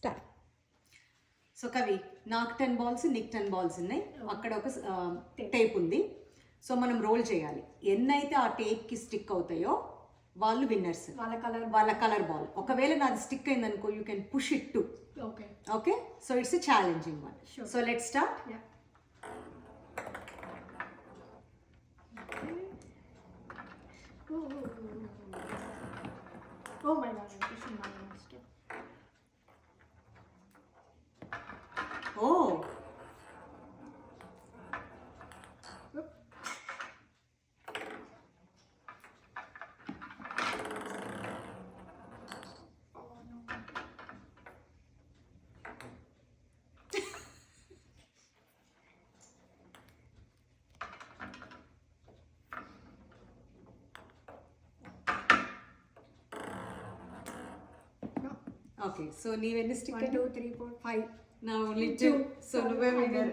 Start. So కవి, నాకు 10 balls, నీకు 10 బాల్స్ ఉన్నాయి. అక్కడ ఒక టేప్ ఉంది. సో మనం రోల్ చేయాలి. ఎన్నైతే ఆ టేప్కి స్టిక్ అవుతాయో వాళ్ళు విన్నర్స్. వాళ్ళ కలర్ బాల్. ఒకవేళ నాది స్టిక్ అయిందనుకో, you can push it to. Okay, so it's a challenging one. So let's start. Oh my god, I'm pushing my monster. Oh. Okay, so నీవెన్ని స్టిక్? 1 2 3 4 5. Now only 2. So నువ్వే winner.